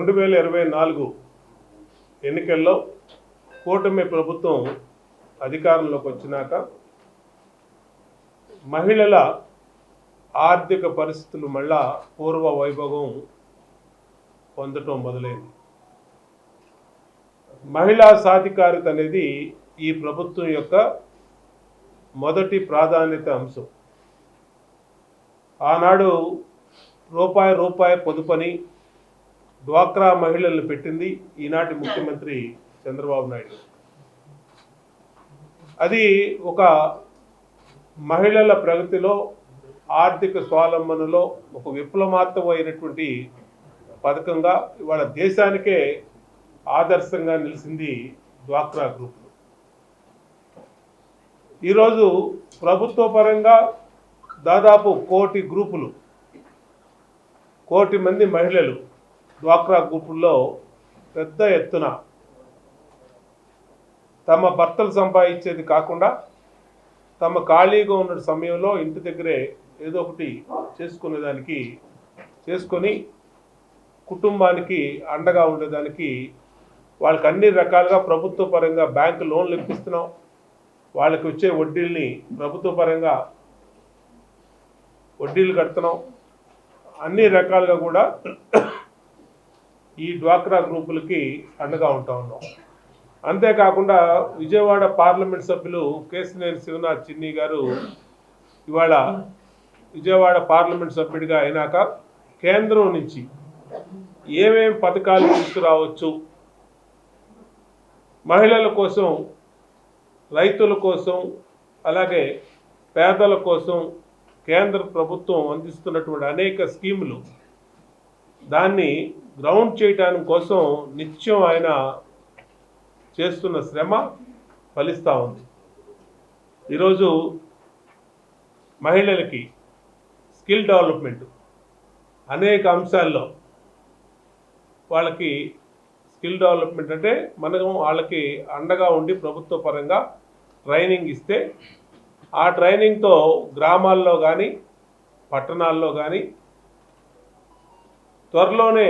2024 ఎన్నికల్లో కూటమి ప్రభుత్వం అధికారంలోకి వచ్చినాక మహిళల ఆర్థిక పరిస్థితులు మళ్ళా పూర్వ వైభవం పొందటం మొదలైంది. మహిళా సాధికారిత అనేది ఈ ప్రభుత్వం యొక్క మొదటి ప్రాధాన్యత అంశం. ఆనాడు రూపాయి పొదుపని డ్వాక్రా మహిళలను పెట్టింది ఈనాటి ముఖ్యమంత్రి చంద్రబాబు నాయుడు. అది ఒక మహిళల ప్రగతిలో, ఆర్థిక స్వావలంబనలో ఒక విప్లవాత్మకమైనటువంటి పథకంగా ఇవాళ దేశానికే ఆదర్శంగా నిలిచింది డ్వాక్రా గ్రూప్. ఈరోజు ప్రభుత్వ పరంగా దాదాపు 1 కోటి గ్రూపులు, 1 కోటి మంది మహిళలు డ్వాక్రా గ్రూపుల్లో పెద్ద ఎత్తున తమ భర్తలు సంపాదించేది కాకుండా తమ ఖాళీగా ఉన్న సమయంలో ఇంటి దగ్గరే ఏదో ఒకటి చేసుకొని కుటుంబానికి అండగా ఉండేదానికి వాళ్ళకి అన్ని రకాలుగా ప్రభుత్వ పరంగా బ్యాంకు లోన్లు ఇప్పిస్తున్నాం. వాళ్ళకి వచ్చే వడ్డీల్ని ప్రభుత్వ పరంగా వడ్డీలు కడుతున్నాం. అన్ని రకాలుగా కూడా ఈ డ్వాక్రా గ్రూపులకి అండగా ఉంటా ఉన్నాం. అంతేకాకుండా విజయవాడ పార్లమెంట్ సభ్యులు కేశినేని శివనాథ్ చిన్ని గారు ఇవాళ విజయవాడ పార్లమెంట్ సభ్యుడిగా అయినాక కేంద్రం నుంచి ఏమేం పథకాలు తీసుకురావచ్చు, మహిళల కోసం, రైతుల కోసం, అలాగే పేదల కోసం కేంద్ర ప్రభుత్వం అందిస్తున్నటువంటి అనేక స్కీములు దాన్ని గ్రౌండ్ చేయడానికి కోసం నిత్యం ఆయన చేస్తున్న శ్రమ ఫలిస్తూ ఉంది. ఈరోజు మహిళలకి స్కిల్ డెవలప్మెంట్ అనేక అంశాల్లో వాళ్ళకి స్కిల్ డెవలప్మెంట్ అంటే మనం వాళ్ళకి అండగా ఉండి ప్రభుత్వ పరంగా ట్రైనింగ్ ఇస్తే ఆ ట్రైనింగ్తో గ్రామాల్లో కానీ పట్టణాల్లో కానీ త్వరలోనే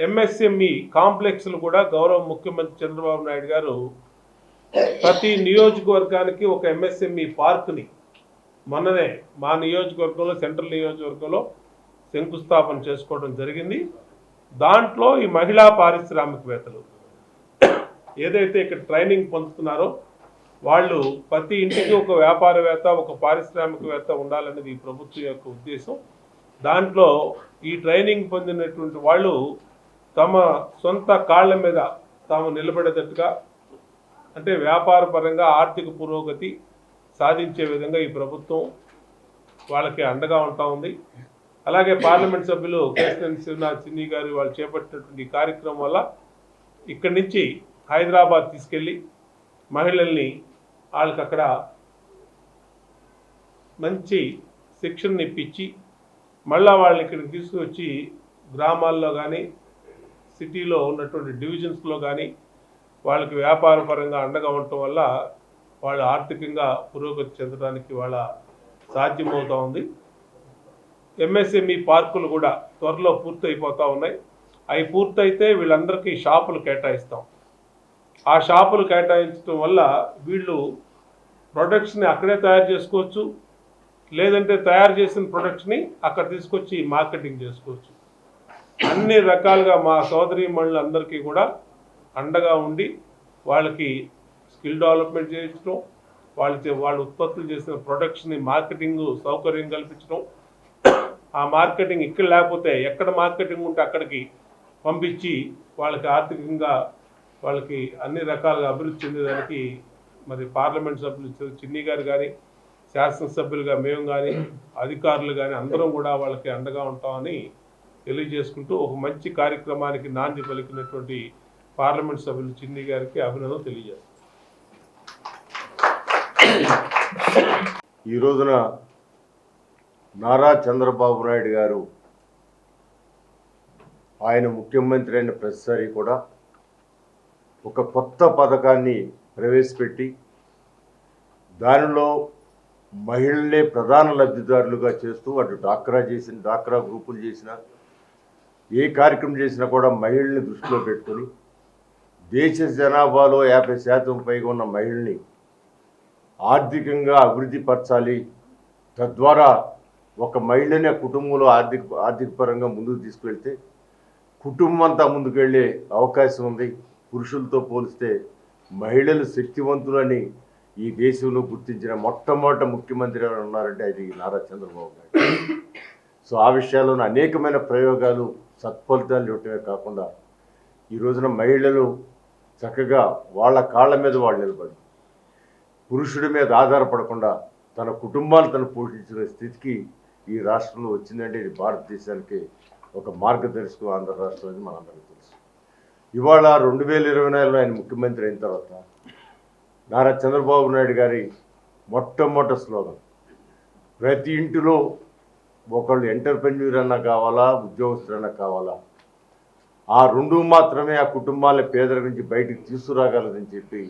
ఎంఎస్ఎంఈ కాంప్లెక్స్లు కూడా గౌరవ ముఖ్యమంత్రి చంద్రబాబు నాయుడు గారు ప్రతి నియోజకవర్గానికి ఒక ఎంఎస్ఎంఈ పార్క్ని మొన్ననే మా నియోజకవర్గంలో, సెంట్రల్ నియోజకవర్గంలో శంకుస్థాపన చేసుకోవడం జరిగింది. దాంట్లో ఈ మహిళా పారిశ్రామికవేత్తలు ఏదైతే ఇక్కడ ట్రైనింగ్ పొందుతున్నారో వాళ్ళు ప్రతి ఇంటికి ఒక వ్యాపారవేత్త, ఒక పారిశ్రామికవేత్త ఉండాలనేది ఈ ప్రభుత్వం యొక్క ఉద్దేశం. దాంట్లో ఈ ట్రైనింగ్ పొందినటువంటి వాళ్ళు తమ సొంత కాళ్ళ మీద తాము నిలబడేటట్టుగా, అంటే వ్యాపార పరంగా ఆర్థిక పురోగతి సాధించే విధంగా ఈ ప్రభుత్వం వాళ్ళకి అండగా ఉంటా ఉంది. అలాగే పార్లమెంట్ సభ్యులు కేశినేని శివనాథ్ చిన్ని గారు వాళ్ళు చేపట్టినటువంటి కార్యక్రమం వల్ల ఇక్కడి నుంచి హైదరాబాద్ తీసుకెళ్ళి మహిళల్ని వాళ్ళకి అక్కడ మంచి శిక్షణ ఇప్పించి మళ్ళా వాళ్ళని ఇక్కడికి తీసుకువచ్చి గ్రామాల్లో కానీ సిటీలో ఉన్నటువంటి డివిజన్స్లో కానీ వాళ్ళకి వ్యాపార పరంగా అండగా ఉండటం వల్ల వాళ్ళు ఆర్థికంగా పురోగతి చెందడానికి వాళ్ళ సాధ్యమవుతూ ఉంది. ఎంఎస్ఎంఈ పార్కులు కూడా త్వరలో పూర్తయిపోతూ ఉన్నాయి. అవి పూర్తయితే వీళ్ళందరికీ షాపులు కేటాయిస్తాం. ఆ షాపులు కేటాయించడం వల్ల వీళ్ళు ప్రొడక్ట్స్ని అక్కడే తయారు చేసుకోవచ్చు, లేదంటే తయారు చేసిన ప్రొడక్ట్స్ని అక్కడ తీసుకొచ్చి మార్కెటింగ్ చేసుకోవచ్చు. అన్ని రకాలుగా మా సోదరీమణులు అందరికీ కూడా అండగా ఉండి వాళ్ళకి స్కిల్ డెవలప్మెంట్ చేయించడం, వాళ్ళు ఉత్పత్తులు చేసిన ప్రొడక్ట్స్ని మార్కెటింగ్ సౌకర్యం కల్పించడం, ఆ మార్కెటింగ్ ఇక్కడ లేకపోతే ఎక్కడ మార్కెటింగ్ ఉంటే అక్కడికి పంపించి వాళ్ళకి ఆర్థికంగా వాళ్ళకి అన్ని రకాలుగా అభివృద్ధి చెందేదానికి మరి పార్లమెంట్ సభ్యులు చిన్ని గారు కానీ, శాసనసభ్యులుగా మేము కానీ, అధికారులు కానీ అందరం కూడా వాళ్ళకి అండగా ఉంటామని తెలియజేసుకుంటూ ఒక మంచి కార్యక్రమానికి నాంది పలికినటువంటి పార్లమెంట్ సభ్యులు చిన్ని గారికి అభినందనలు తెలియజేస్తాం. ఈ రోజున నారా చంద్రబాబు నాయుడు గారు ఆయన ముఖ్యమంత్రి అయిన ప్రతిసారి కూడా ఒక కొత్త పథకాన్ని ప్రవేశపెట్టి దానిలో మహిళలే ప్రధాన లబ్ధిదారులుగా చేస్తూ అటు డ్వాక్రా గ్రూపులు చేసిన ఏ కార్యక్రమం చేసినా కూడా మహిళల్ని దృష్టిలో పెట్టుకొని దేశ జనాభాలో 50% పైగా ఉన్న మహిళల్ని ఆర్థికంగా అభివృద్ధి పరచాలి. తద్వారా ఒక మహిళని ఆ కుటుంబంలో ఆర్థిక పరంగా ముందుకు తీసుకువెళ్తే కుటుంబం అంతా ముందుకు వెళ్ళే అవకాశం ఉంది. పురుషులతో పోలిస్తే మహిళలు శక్తివంతులని ఈ దేశంలో గుర్తించిన మొట్టమొదటి ముఖ్యమంత్రి ఎవరు ఉన్నారంటే అది నారా చంద్రబాబు నాయుడు. సో ఆ విషయాల్లోనూ అనేకమైన ప్రయోగాలు సత్ఫలితాలు ఇవ్వటమే కాకుండా ఈ రోజున మహిళలు చక్కగా వాళ్ళ కాళ్ళ మీద వాళ్ళు నిలబడి పురుషుడి మీద ఆధారపడకుండా తన కుటుంబాలు తను పోషించిన స్థితికి ఈ రాష్ట్రంలో వచ్చిందంటే ఇది భారతదేశానికి ఒక మార్గదర్శకం ఆంధ్ర రాష్ట్రం అని మనందరికీ తెలుసు. ఇవాళ 2024లో ఆయన ముఖ్యమంత్రి అయిన తర్వాత నారా చంద్రబాబు నాయుడు గారి మొట్టమొదటి స్లోగన్ ప్రతి ఇంటిలో ఒకళ్ళు ఎంటర్ప్రెన్యూర్ అన్నా కావాలా, ఉద్యోగస్తులన్నా కావాలా, ఆ రెండు మాత్రమే ఆ కుటుంబాల పేదరికం నుంచి బయటికి తీసుకురాగలదని చెప్పి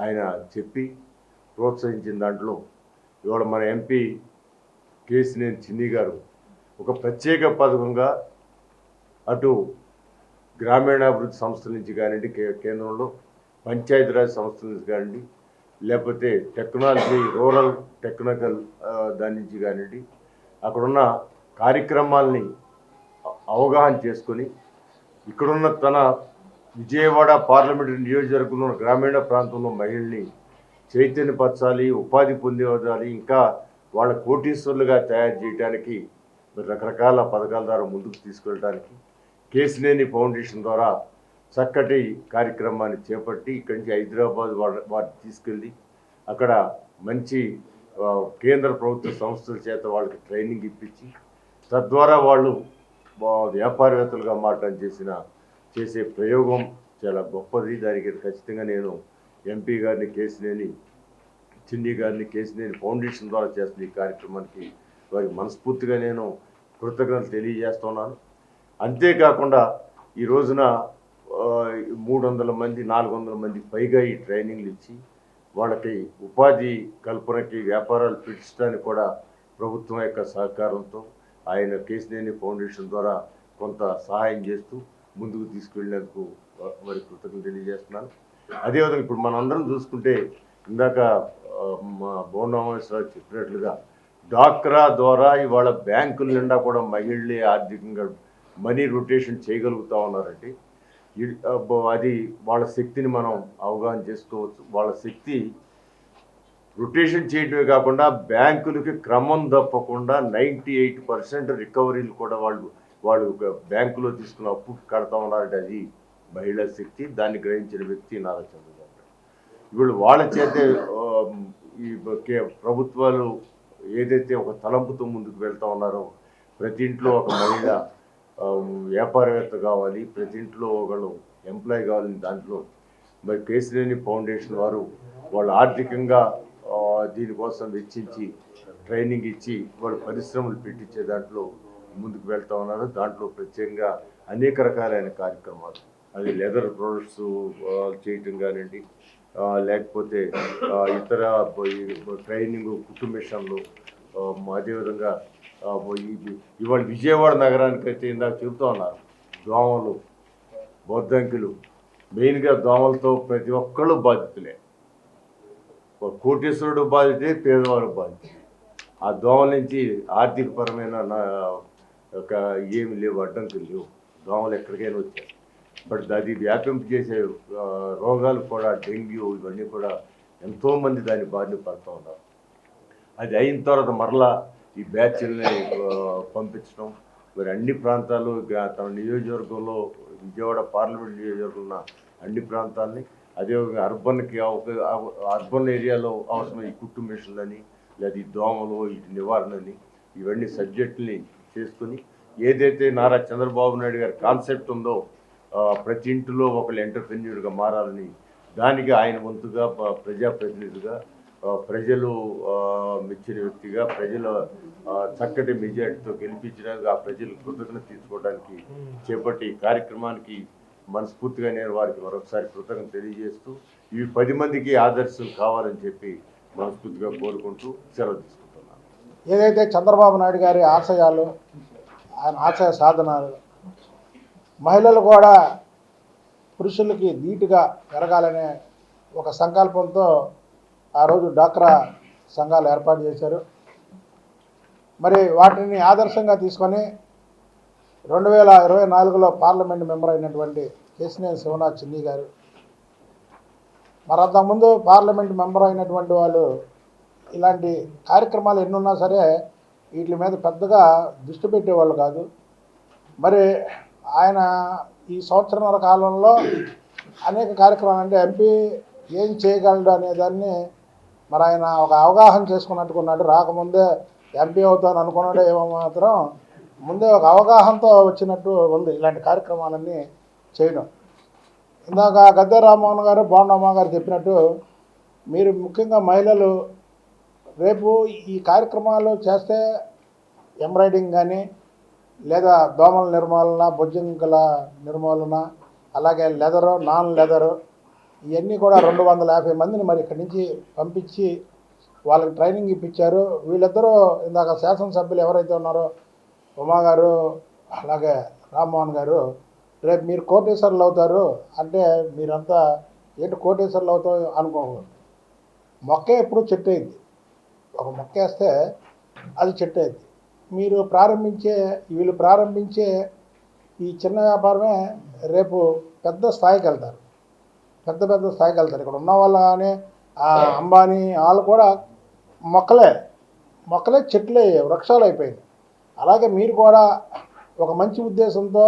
ఆయన చెప్పి ప్రోత్సహించిన దాంట్లో ఇవాళ మన ఎంపీ కేసినేని చిన్ని గారు ఒక ప్రత్యేక పథకంగా అటు గ్రామీణాభివృద్ధి సంస్థల నుంచి కానివ్వండి, కేంద్రంలో పంచాయతీరాజ్ సంస్థల నుంచి కానివ్వండి, లేకపోతే టెక్నాలజీ రూరల్ టెక్నికల్ దాని నుంచి కానివ్వండి, అక్కడున్న కార్యక్రమాల్ని అవగాహన చేసుకొని ఇక్కడున్న తన విజయవాడ పార్లమెంటరీ నియోజకవర్గంలో గ్రామీణ ప్రాంతంలో మహిళల్ని చైతన్యపరచాలి, ఉపాధి పొందేవాలి, ఇంకా వాళ్ళ కోటీశ్వరులుగా తయారు చేయడానికి రకరకాల పథకాల ద్వారా ముందుకు తీసుకెళ్ళడానికి కేసినేని ఫౌండేషన్ ద్వారా చక్కటి కార్యక్రమాన్ని చేపట్టి ఇక్కడి నుంచి హైదరాబాద్ వాటిని తీసుకెళ్ళి అక్కడ మంచి కేంద్ర ప్రభుత్వ సంస్థల చేత వాళ్ళకి ట్రైనింగ్ ఇప్పించి తద్వారా వాళ్ళు వ్యాపారవేత్తలుగా మారడం చేసే ప్రయోగం చాలా గొప్పది. దానికి ఖచ్చితంగా నేను ఎంపీ గారిని కేసినేని చిన్ని గారిని కేసినేని ఫౌండేషన్ ద్వారా చేస్తున్న ఈ కార్యక్రమానికి వారికి మనస్ఫూర్తిగా నేను కృతజ్ఞతలు తెలియజేస్తున్నాను. అంతేకాకుండా ఈ రోజున 300 మంది 400 మందికి పైగా ఈ ట్రైనింగ్లు ఇచ్చి వాళ్ళకి ఉపాధి కల్పనకి వ్యాపారాలు పెట్టించడానికి కూడా ప్రభుత్వం యొక్క సహకారంతో ఆయన కేసినేని ఫౌండేషన్ ద్వారా కొంత సహాయం చేస్తూ ముందుకు తీసుకెళ్ళినందుకు వారి కృతజ్ఞతలు తెలియజేస్తున్నాను. అదేవిధంగా ఇప్పుడు మనందరం చూసుకుంటే ఇందాక మా బోండామేశ్వరరావు చెప్పినట్లుగా డాక్రా ద్వారా ఇవాళ బ్యాంకుల నిండా కూడా మహిళలే ఆర్థికంగా మనీ రొటేషన్ చేయగలుగుతూ ఉన్నారంటే అది వాళ్ళ శక్తిని మనం అవగాహన చేసుకోవచ్చు. వాళ్ళ శక్తి రొటేషన్ చేయడమే కాకుండా బ్యాంకులకి క్రమం తప్పకుండా 98% రికవరీలు కూడా వాళ్ళు బ్యాంకులో తీసుకున్న అప్పు కడతా ఉన్నారంటే అది మహిళా శక్తి. దాన్ని గ్రహించిన వ్యక్తి నారా చంద్రబాబు నాయుడు. ఇప్పుడు వాళ్ళ చేతే ఈ ప్రభుత్వాలు ఏదైతే ఒక తలంపుతో ముందుకు వెళ్తూ ఉన్నారో ప్రతి ఇంట్లో ఒక మహిళ వ్యాపారవేత్త కావాలి, ప్రతి ఇంట్లో ఒకళ్ళు ఎంప్లాయీ కావాలని దాంట్లో మరి కేసినేని ఫౌండేషన్ వారు వాళ్ళు ఆర్థికంగా దీనికోసం వెచ్చించి ట్రైనింగ్ ఇచ్చి వాళ్ళు పరిశ్రమలు పెట్టించే దాంట్లో ముందుకు వెళ్తూ ఉన్నారు. దాంట్లో ప్రత్యేకంగా అనేక రకాలైన కార్యక్రమాలు అది లెదర్ ప్రొడక్ట్స్ చేయటం కానివ్వండి, లేకపోతే ఇతర ట్రైనింగ్ కుట్టు మిషన్లు, అదేవిధంగా ఇవాళ విజయవాడ నగరానికి అయితే ఇందాక చెబుతూ ఉన్నారు దోమలు బొద్దంకిలు మెయిన్గా దోమలతో ప్రతి ఒక్కళ్ళు బాధితులే. కోటీశ్వరుడు బాధితే పేదవాడు బాధితే ఆ దోమల నుంచి ఆర్థికపరమైన ఏమి లేవు, అడ్డంకులు లేవు, దోమలు ఎక్కడికైనా వచ్చాయి. బట్ అది వ్యాపింపు చేసే రోగాలు కూడా డెంగ్యూ ఇవన్నీ కూడా ఎంతోమంది దాని బారిన పడుతూ ఉన్నారు. అది అయిన తర్వాత మరలా ఈ బ్యాచ్ల్ని పంపించడం మరి అన్ని ప్రాంతాలు తన నియోజకవర్గంలో విజయవాడ పార్లమెంట్ నియోజకవర్గంలో అన్ని ప్రాంతాలని అదేవిధంగా అర్బన్ ఏరియాలో అవసరమైన ఈ కుట్టు మిషన్లని లేదా ఈ దోమలు వీటి నివారణని ఇవన్నీ సబ్జెక్టుని చేసుకుని ఏదైతే నారా చంద్రబాబు నాయుడు గారి కాన్సెప్ట్ ఉందో ప్రతి ఇంటిలో ఒకళ్ళు ఎంటర్ప్రెన్యూర్గా మారాలని దానికి ఆయన వంతుగా ప్రజాప్రతినిధిగా ప్రజలు మెచ్చిన వ్యక్తిగా ప్రజల చక్కటి మెజార్టీతో గెలిపించడానికి ఆ ప్రజలు కృతజ్ఞత తీసుకోవడానికి చేపట్టి ఈ కార్యక్రమానికి మనస్ఫూర్తిగా నేను వారికి మరొకసారి కృతజ్ఞత తెలియజేస్తూ ఇవి 10 మందికి ఆదర్శం కావాలని చెప్పి మనస్ఫూర్తిగా కోరుకుంటూ సెలవు తీసుకుంటున్నాను. ఏదైతే చంద్రబాబు నాయుడు గారి ఆశయాలు ఆయన ఆశయ సాధనాలు మహిళలు కూడా పురుషులకి ధీటుగా పెరగాలనే ఒక సంకల్పంతో ఆ రోజు డ్వాక్రా సంఘాలు ఏర్పాటు చేశారు. మరి వాటిని ఆదర్శంగా తీసుకొని 2024లో పార్లమెంట్ మెంబర్ అయినటువంటి కేశినేని శివనాథ్ చిన్ని గారు, మరి అంతకుముందు పార్లమెంట్ మెంబర్ అయినటువంటి వాళ్ళు ఇలాంటి కార్యక్రమాలు ఎన్నున్నా సరే వీటి మీద పెద్దగా దృష్టి పెట్టేవాళ్ళు కాదు. మరి ఆయన ఈ సంవత్సరాల కాలంలో అనేక కార్యక్రమాలు, అంటే ఎంపీ ఏం చేయగలడు అనే దాన్ని మరి ఆయన ఒక అవగాహన చేసుకున్నట్టుకున్నాడు. రాకముందే ఎంపీ అవుతాను అనుకున్నాడు ఏమో, మాత్రం ముందే ఒక అవగాహనతో వచ్చినట్టు ఉంది ఇలాంటి కార్యక్రమాలన్నీ చేయడం. ఇందాక గద్దె రామ్మోహన్ గారు, బోండమ్మ గారు చెప్పినట్టు మీరు ముఖ్యంగా మహిళలు రేపు ఈ కార్యక్రమాలు చేస్తే ఎంబ్రాయిడింగ్ కానీ, లేదా దోమల నిర్మూలన, బొజ్జింకల నిర్మూలన, అలాగే లెదరు, నాన్ లెదరు, ఇవన్నీ కూడా 250 మందిని మరి ఇక్కడి నుంచి పంపించి వాళ్ళకి ట్రైనింగ్ ఇప్పించారు. వీళ్ళిద్దరూ ఇందాక శాసనసభ్యులు ఎవరైతే ఉన్నారో ఉమా గారు, అలాగే రామ్మోహన్ గారు, రేపు మీరు కోటేశ్వర్లు అవుతారు అంటే మీరంతా ఏంటి కోటేశ్వర్లు అవుతారు అనుకోకూడదు. మొక్కే ఎప్పుడు చెట్టు అయింది. ఒక మొక్క వేస్తే అది చెట్టు అయింది. వీళ్ళు ప్రారంభించే ఈ చిన్న వ్యాపారమే రేపు పెద్ద స్థాయికి వెళ్తారు. పెద్ద స్థాయికి వెళ్తారు. ఇక్కడ ఉన్న వాళ్ళు కానీ అంబానీ వాళ్ళు కూడా మొక్కలే చెట్లే వృక్షాలు అయిపోయింది. అలాగే మీరు కూడా ఒక మంచి ఉద్దేశంతో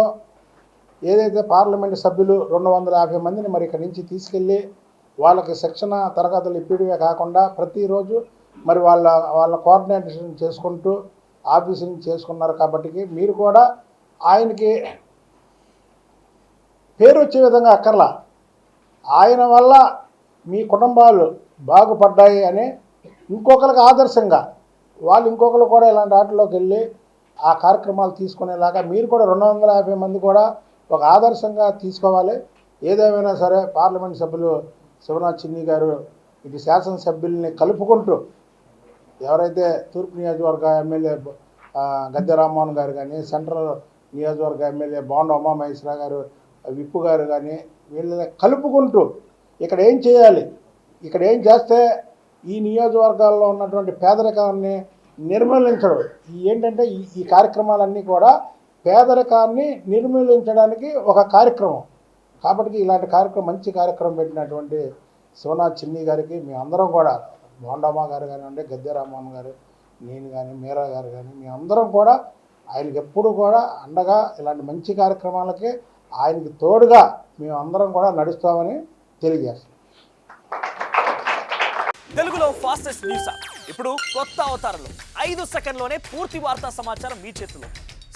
ఏదైతే పార్లమెంటు సభ్యులు 250 మందిని మరి ఇక్కడి నుంచి తీసుకెళ్ళి వాళ్ళకి శిక్షణ తరగతులు ఇప్పటివే కాకుండా ప్రతిరోజు మరి వాళ్ళ కోఆర్డినేషన్ చేసుకుంటూ ఆఫీసింగ్ చేసుకున్నారు. కాబట్టి మీరు కూడా ఆయనకి పేరు వచ్చే విధంగా అక్కర్లా, ఆయన వల్ల మీ కుటుంబాలు బాగుపడ్డాయి అని ఇంకొకరికి ఆదర్శంగా వాళ్ళు ఇంకొకరు కూడా ఇలాంటి వాటిలోకి వెళ్ళి ఆ కార్యక్రమాలు తీసుకునేలాగా మీరు కూడా 250 మంది కూడా ఒక ఆదర్శంగా తీసుకోవాలి. ఏదేమైనా సరే పార్లమెంట్ సభ్యులు శివనాథ్ చిన్ని గారు ఇటు శాసనసభ్యుల్ని కలుపుకుంటూ ఎవరైతే తూర్పు నియోజకవర్గ ఎమ్మెల్యే గద్దె రామ్మోహన్ గారు కానీ, సెంట్రల్ నియోజకవర్గ ఎమ్మెల్యే బోండా ఉమామహేశ్వర గారు, విప్పు గారు కానీ, వీళ్ళని కలుపుకుంటూ ఇక్కడ ఏం చేయాలి, ఇక్కడ ఏం చేస్తే ఈ నియోజకవర్గాల్లో ఉన్నటువంటి పేదరికాన్ని నిర్మూలించడం, ఏంటంటే ఈ కార్యక్రమాలన్నీ కూడా పేదరికాన్ని నిర్మూలించడానికి ఒక కార్యక్రమం. కాబట్టి ఇలాంటి కార్యక్రమం, మంచి కార్యక్రమం పెట్టినటువంటి శివనాథ్ చిన్ని గారికి మీ అందరం కూడా, బోండమ్మ గారు కానివ్వండి, గద్దె రామ్మోహన్ గారు, నేను కానీ, మీరా గారు కానీ, మీ అందరం కూడా ఆయనకి ఎప్పుడు కూడా అండగా ఇలాంటి మంచి కార్యక్రమాలకి ఆయనకి తోడుగా మేము అందరం కూడా నడుస్తామని తెలియజేస్తాం. తెలుగులో ఫాస్టెస్ట్ న్యూస్ ఇప్పుడు కొత్త అవతారంలో 5 సెకండ్లోనే పూర్తి వార్తా సమాచారం మీ చేతిలో.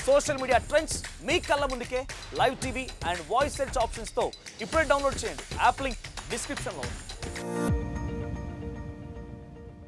సోషల్ మీడియా ట్రెండ్స్ మీ కళ్ళ ముందుకే live TV and voice search ఆప్షన్స్తో ఇప్పుడే డౌన్లోడ్ చేయండి. యాప్ లింక్ డిస్క్రిప్షన్లో ఉంది.